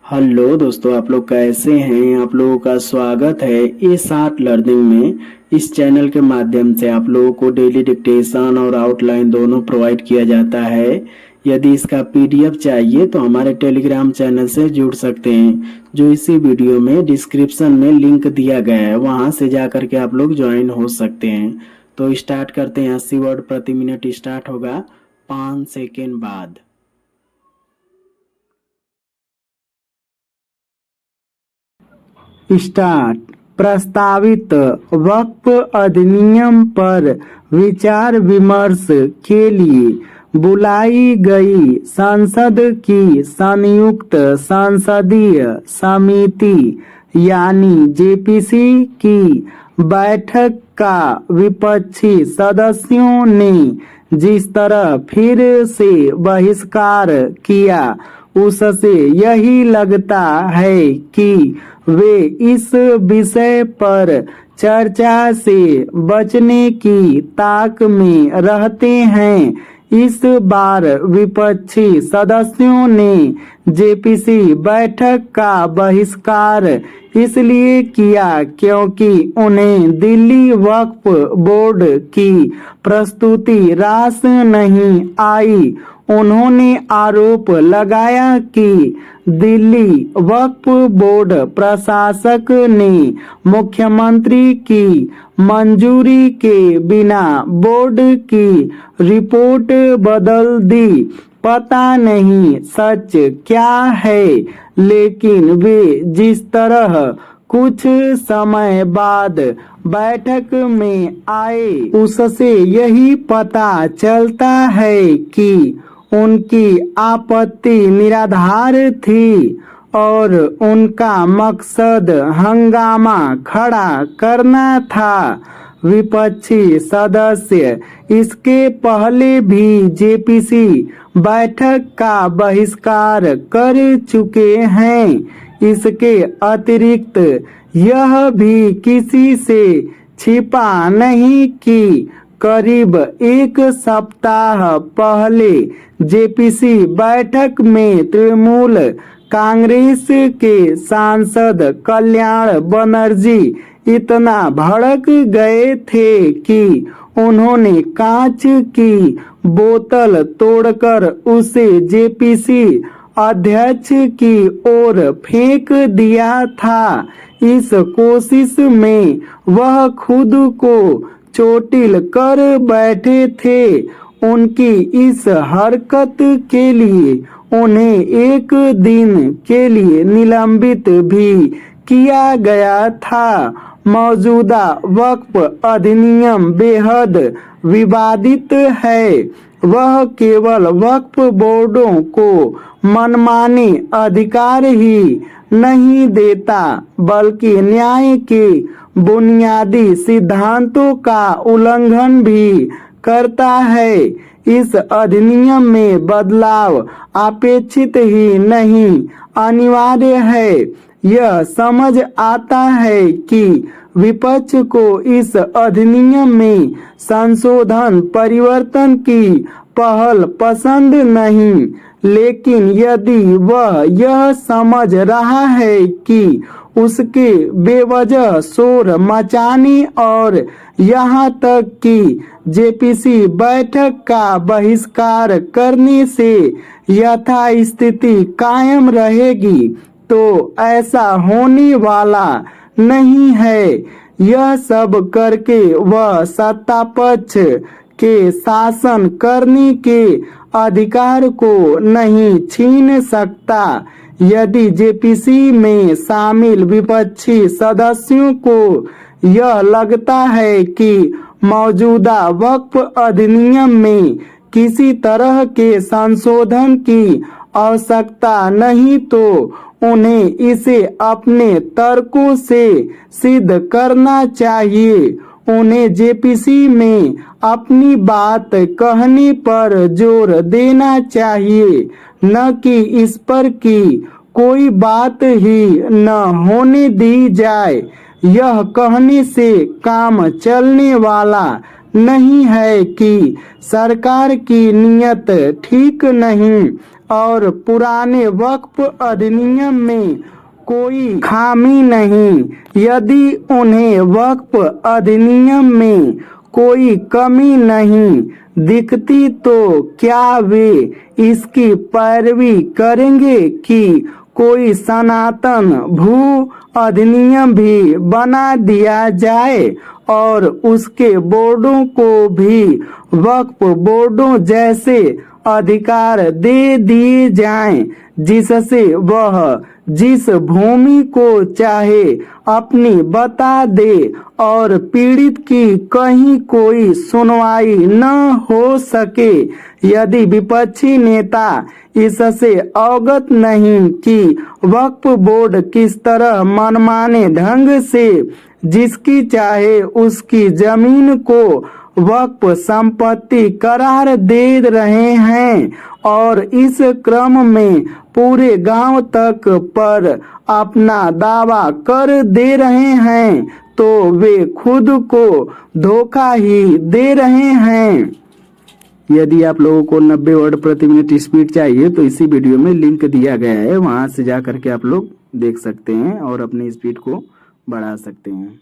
Hello दोस्तों, आप लोग कैसे हैं। आप लोगों का स्वागत है ए साट लर्निंग में। इस चैनल के माध्यम से आप लोगों को डेली डिक्टेशन और आउटलाइन दोनों प्रोवाइड किया जाता है। यदि इसका पीडीएफ चाहिए तो हमारे टेलीग्राम चैनल से जुड़ सकते हैं, जो इसी वीडियो में डिस्क्रिप्शन में लिंक दिया गया है, वहां से जा करके आप लोग ज्वाइन हो सकते हैं। तो स्टार्ट करते हैं। 80 वर्ड प्रति मिनट स्टार्ट होगा 5 सेकेंड बाद। स्टार्ट। प्रस्तावित वक्फ अधिनियम पर विचार विमर्श के लिए बुलाई गई संसद की संयुक्त संसदीय समिति यानी जेपीसी की बैठक का विपक्षी सदस्यों ने जिस तरह फिर से बहिष्कार किया, उससे यही लगता है कि वे इस विषय पर चर्चा से बचने की ताक में रहते हैं। इस बार विपक्षी सदस्यों ने जेपीसी बैठक का बहिष्कार इसलिए किया क्योंकि उन्हें दिल्ली वक्फ बोर्ड की प्रस्तुति रास नहीं आई। उन्होंने आरोप लगाया कि दिल्ली वक्फ बोर्ड प्रशासक ने मुख्यमंत्री की मंजूरी के बिना बोर्ड की रिपोर्ट बदल दी। पता नहीं सच क्या है, लेकिन वे जिस तरह कुछ समय बाद बैठक में आए, उससे यही पता चलता है कि उनकी आपत्ति निराधार थी और उनका मकसद हंगामा खड़ा करना था। विपक्षी सदस्य इसके पहले भी जेपीसी बैठक का बहिष्कार कर चुके हैं। इसके अतिरिक्त यह भी किसी से छिपा नहीं कि करीब एक सप्ताह पहले जेपीसी बैठक में तृणमूल कांग्रेस के सांसद कल्याण बनर्जी इतना भड़क गए थे कि उन्होंने कांच की बोतल तोड़कर उसे जेपीसी अध्यक्ष की ओर फेंक दिया था। इस कोशिश में वह खुद को चोटिल कर बैठे थे। उनकी इस हरकत के लिए उन्हें एक दिन के लिए निलंबित भी किया गया था। मौजूदा वक्फ अधिनियम बेहद विवादित है। वह केवल वक्फ बोर्डों को मनमाने अधिकार ही नहीं देता, बल्कि न्याय के बुनियादी सिद्धांतों का उल्लंघन भी करता है। इस अधिनियम में बदलाव अपेक्षित ही नहीं, अनिवार्य है। यह समझ आता है कि विपक्ष को इस अधिनियम में संशोधन परिवर्तन की पहल पसंद नहीं, लेकिन यदि वह यह समझ रहा है कि उसके बेवजह शोर मचाने और यहाँ तक कि जेपीसी बैठक का बहिष्कार करने से यथास्थिति कायम रहेगी, तो ऐसा होने वाला नहीं है। यह सब करके वह सत्ता पक्ष के शासन करने के अधिकार को नहीं छीन सकता। यदि जेपीसी में शामिल विपक्षी सदस्यों को यह लगता है कि मौजूदा वक्फ अधिनियम में किसी तरह के संशोधन की आवश्यकता नहीं, तो उन्हें इसे अपने तर्कों से सिद्ध करना चाहिए। उन्हें जेपीसी में अपनी बात कहने पर जोर देना चाहिए, न कि इस पर कि कोई बात ही न होने दी जाए। यह कहने से काम चलने वाला नहीं है कि सरकार की नीयत ठीक नहीं। और पुराने वक्फ अधिनियम में कोई खामी नहीं। यदि उन्हें वक्फ अधिनियम में कोई कमी नहीं दिखती तो क्या वे इसकी पैरवी करेंगे कि कोई सनातन भू अधिनियम भी बना दिया जाए और उसके बोर्डों को भी वक्फ बोर्डों जैसे अधिकार दे दिए जाएं, जिससे वह जिस भूमि को चाहे अपनी बता दे और पीड़ित की कहीं कोई सुनवाई न हो सके। यदि विपक्षी नेता इससे अवगत नहीं कि वक्फ बोर्ड किस तरह मनमाने ढंग से जिसकी चाहे उसकी जमीन को वक्फ संपत्ति करार दे रहे हैं और इस क्रम में पूरे गांव तक पर अपना दावा कर दे रहे हैं, तो वे खुद को धोखा ही दे रहे हैं। यदि आप लोगों को 90 वर्ड प्रति मिनट स्पीड चाहिए तो इसी वीडियो में लिंक दिया गया है, वहां से जा करके आप लोग देख सकते हैं और अपनी स्पीड को बढ़ा सकते हैं।